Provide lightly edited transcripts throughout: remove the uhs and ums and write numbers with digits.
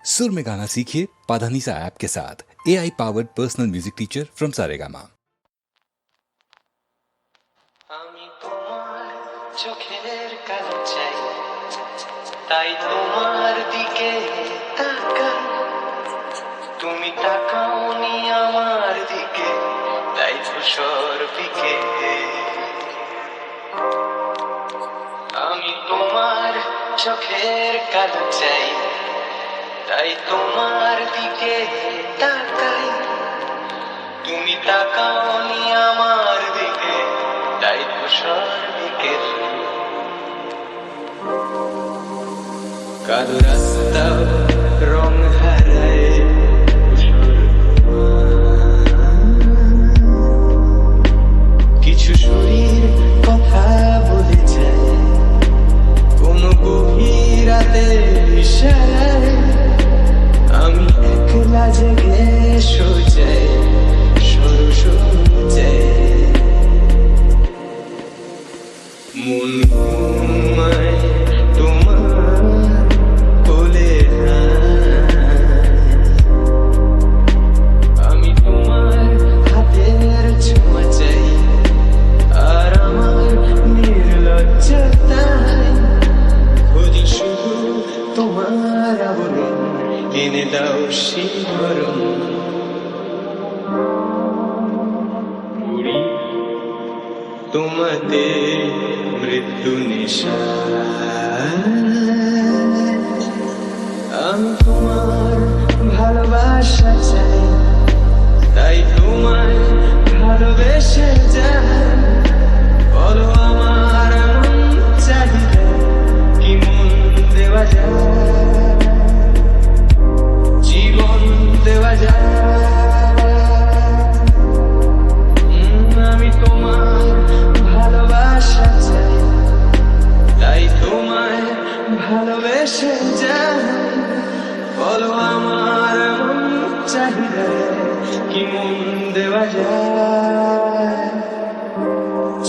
सुर में गाना सीखिए पाधानीसा ऐप के साथ AI powered personal music teacher from Saregama. আমি তোমার চোখের কালো চাই, তাই তোমার দিকে তাকাই। তুমি তাকাওনি আমার দিকে, তাই ধূসর দিকে। আমি তোমার চোখের কালো চাই, তাই তোমার দিকে তাকাই। তুমি তাকাওনি আমার দিকে, তাই ধূসর দিকে। কালো রাস্তা রং হারায়, কিছু শরীর কথা বলে যায়, কোনো গভীর রাতে ইশারায়। আমি একলা জেগে সোজাই সরু সোজাই, মন ঘুমায় তোমার কোলে। আমি তোমার হাতের ছোঁয়া চাই, আর আমার নির্লজ্জতায় খুঁজি শুধু তোমার আবরণ, এনে দাও শিহরণ। উড়ি তোমাতে মৃত্যু নিশায়। আমি তোমার ভালোবাসা চাই, তাই তোমায় ভালোবেসে যাই। বলো আমার এমন চাহিদা কি মন দেওয়া যায়, জীবন দেওয়া যায়। আমি তোমার ভালোবাসা চাই, তাই তোমায় ভালোবেসে যাই। বলো আমার এমন চাহিদা কি মন দেওয়া যায়,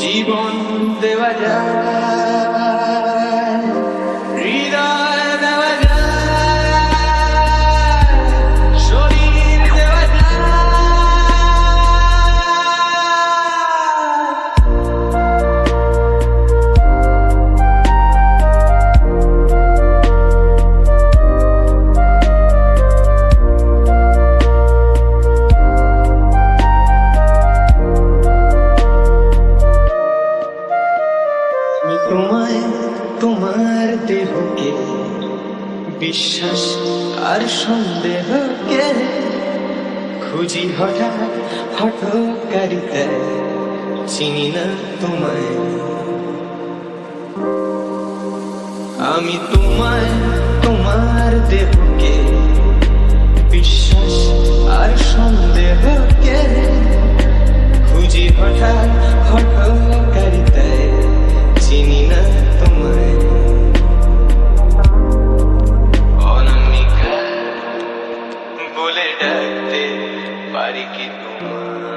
জীবন দেওয়া যায়, হৃদয় দেওয়া যায়, শরীর দেওয়া যায়। আমি তোমায় তোমার দেহকে, বিশ্বাস আর সন্দেহকে খুঁজি হঠাৎ হঠকারিতায়, চিনি না তোমায়। আমি তোমায় তোমার দেহকে, বিশ্বাস আর সন্দেহকে খুঁজি হঠাৎ হঠকারিতায়, চিনি না তোমায়। অনামিকা বলে ডাকতে পারি কি তোমায়?